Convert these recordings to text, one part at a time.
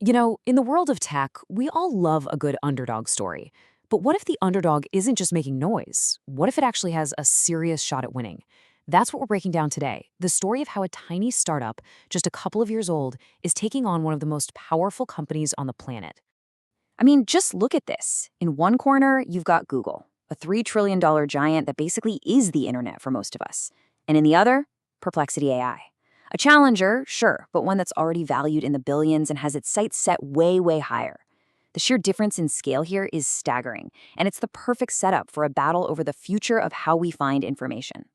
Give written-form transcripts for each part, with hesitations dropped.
In the world of tech, we all love a good underdog story. But what if the underdog isn't just making noise? What if it actually has a serious shot at winning? That's what we're breaking down today. The story of how a tiny startup, just a couple of years old, is taking on one of the most powerful companies on the planet. I mean, just look at this. In one corner, you've got Google, a $3 trillion giant that basically is the internet for most of us. And in the other, Perplexity AI. A challenger, sure, but one that's already valued in the billions and has its sights set way, way higher. The sheer difference in scale here is staggering, and it's the perfect setup for a battle over the future of how we find information.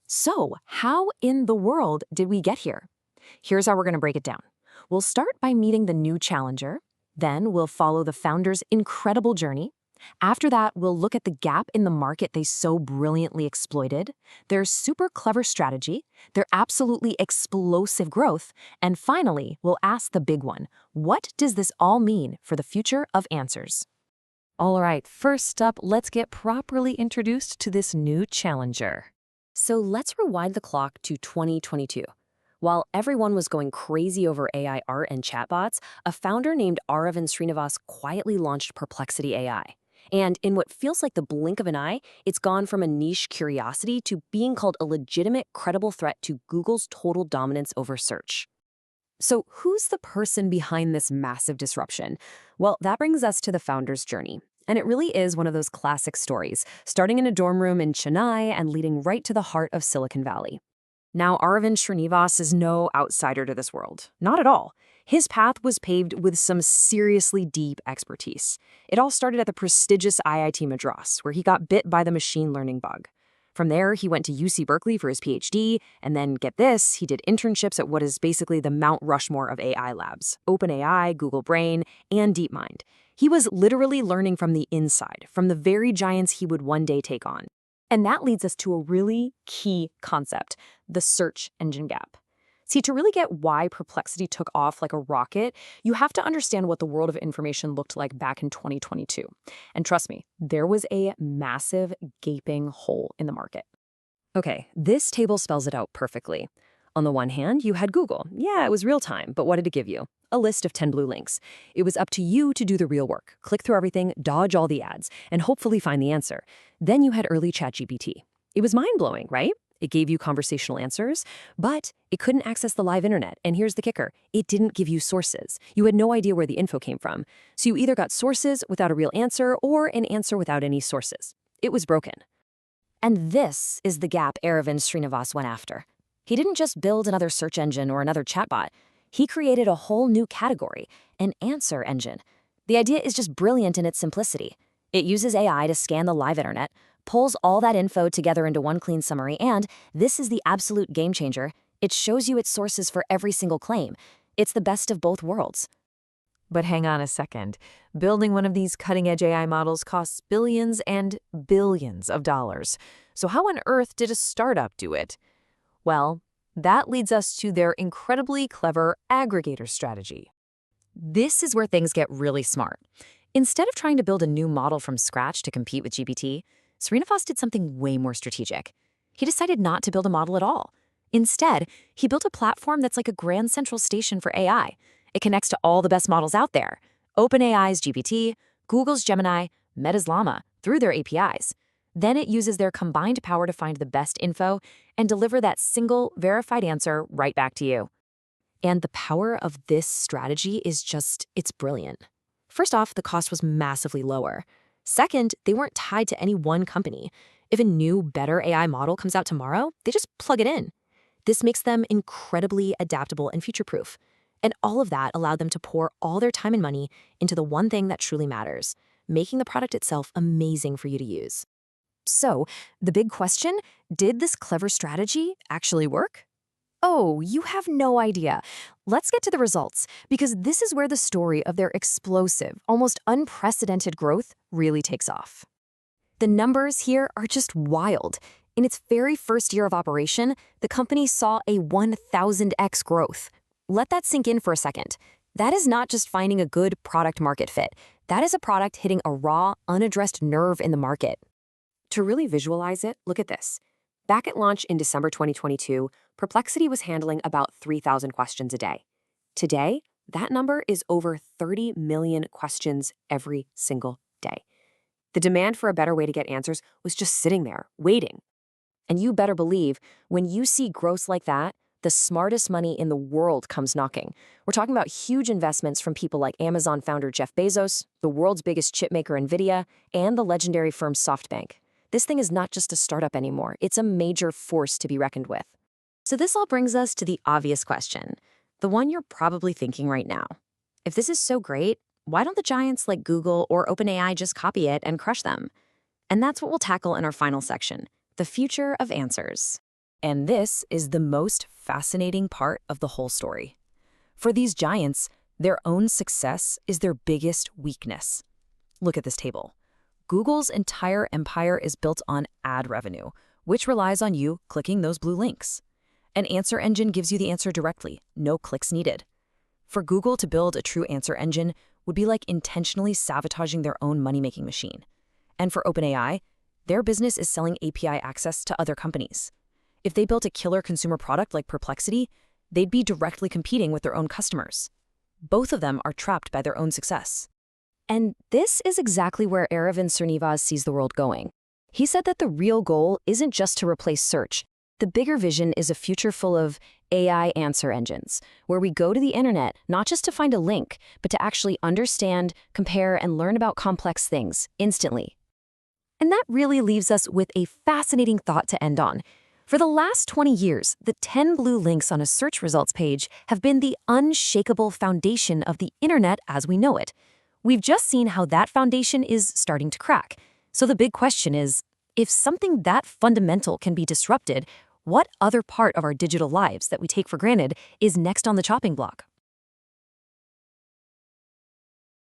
So, how in the world did we get here? Here's how we're going to break it down. We'll start by meeting the new challenger. Then we'll follow the founder's incredible journey. After that, we'll look at the gap in the market they so brilliantly exploited, their super clever strategy, their absolutely explosive growth, and finally, we'll ask the big one, what does this all mean for the future of answers? All right, first up, let's get properly introduced to this new challenger. So let's rewind the clock to 2022. While everyone was going crazy over AI art and chatbots, a founder named Aravind Srinivas quietly launched Perplexity AI. And in what feels like the blink of an eye, it's gone from a niche curiosity to being called a legitimate, credible threat to Google's total dominance over search. So who's the person behind this massive disruption? Well, that brings us to the founder's journey. And it really is one of those classic stories, starting in a dorm room in Chennai and leading right to the heart of Silicon Valley. Now, Aravind Srinivas is no outsider to this world. Not at all. His path was paved with some seriously deep expertise. It all started at the prestigious IIT Madras, where he got bit by the machine learning bug. From there, he went to UC Berkeley for his PhD, and then, get this, he did internships at what is basically the Mount Rushmore of AI labs, OpenAI, Google Brain, and DeepMind. He was literally learning from the inside, from the very giants he would one day take on. And that leads us to a really key concept, the search engine gap. See, to really get why Perplexity took off like a rocket, you have to understand what the world of information looked like back in 2022. And trust me, there was a massive gaping hole in the market. Okay, this table spells it out perfectly. On the one hand, you had Google. Yeah, it was real time, but what did it give you? A list of 10 blue links. It was up to you to do the real work, click through everything, dodge all the ads, and hopefully find the answer. Then you had early ChatGPT. It was mind-blowing, right? It gave you conversational answers, but it couldn't access the live internet. And here's the kicker. It didn't give you sources. You had no idea where the info came from. So you either got sources without a real answer or an answer without any sources. It was broken. And this is the gap Aravind Srinivas went after. He didn't just build another search engine or another chatbot. He created a whole new category, an answer engine. The idea is just brilliant in its simplicity. It uses AI to scan the live internet, pulls all that info together into one clean summary, and this is the absolute game changer. It shows you its sources for every single claim. It's the best of both worlds. But hang on a second. Building one of these cutting-edge AI models costs billions and billions of dollars. So how on earth did a startup do it? Well, that leads us to their incredibly clever aggregator strategy. This is where things get really smart. Instead of trying to build a new model from scratch to compete with GPT, Srinivas did something way more strategic. He decided not to build a model at all. Instead, he built a platform that's like a grand central station for AI. It connects to all the best models out there, OpenAI's GPT, Google's Gemini, Meta's Llama, through their APIs. Then it uses their combined power to find the best info and deliver that single, verified answer right back to you. And the power of this strategy is it's brilliant. First off, the cost was massively lower. Second, they weren't tied to any one company. If a new, better AI model comes out tomorrow, they just plug it in. This makes them incredibly adaptable and future-proof. And all of that allowed them to pour all their time and money into the one thing that truly matters, making the product itself amazing for you to use. So, the big question, did this clever strategy actually work? Oh, you have no idea. Let's get to the results, because this is where the story of their explosive, almost unprecedented growth really takes off. The numbers here are just wild. In its very first year of operation, the company saw a 1,000x growth. Let that sink in for a second. That is not just finding a good product-market fit. That is a product hitting a raw, unaddressed nerve in the market. To really visualize it, look at this. Back at launch in December 2022, Perplexity was handling about 3,000 questions a day. Today, That number is over 30 million questions every single day. The demand for a better way to get answers was just sitting there, waiting. And you better believe, when you see growth like that, the smartest money in the world comes knocking. We're talking about huge investments from people like Amazon founder Jeff Bezos, the world's biggest chipmaker NVIDIA, and the legendary firm SoftBank. This thing is not just a startup anymore. It's a major force to be reckoned with. So this all brings us to the obvious question, the one you're probably thinking right now. If this is so great, why don't the giants like Google or OpenAI just copy it and crush them? And that's what we'll tackle in our final section, the future of answers. And this is the most fascinating part of the whole story. For these giants, their own success is their biggest weakness. Look at this table. Google's entire empire is built on ad revenue, which relies on you clicking those blue links. An answer engine gives you the answer directly, no clicks needed. For Google to build a true answer engine would be like intentionally sabotaging their own money-making machine. And for OpenAI, their business is selling API access to other companies. If they built a killer consumer product like Perplexity, they'd be directly competing with their own customers. Both of them are trapped by their own success. And this is exactly where Aravind Srinivas sees the world going. He said that the real goal isn't just to replace search. The bigger vision is a future full of AI answer engines, where we go to the internet not just to find a link, but to actually understand, compare, and learn about complex things instantly. And that really leaves us with a fascinating thought to end on. For the last 20 years, the 10 blue links on a search results page have been the unshakable foundation of the internet as we know it. We've just seen how that foundation is starting to crack. So the big question is, if something that fundamental can be disrupted, what other part of our digital lives that we take for granted is next on the chopping block?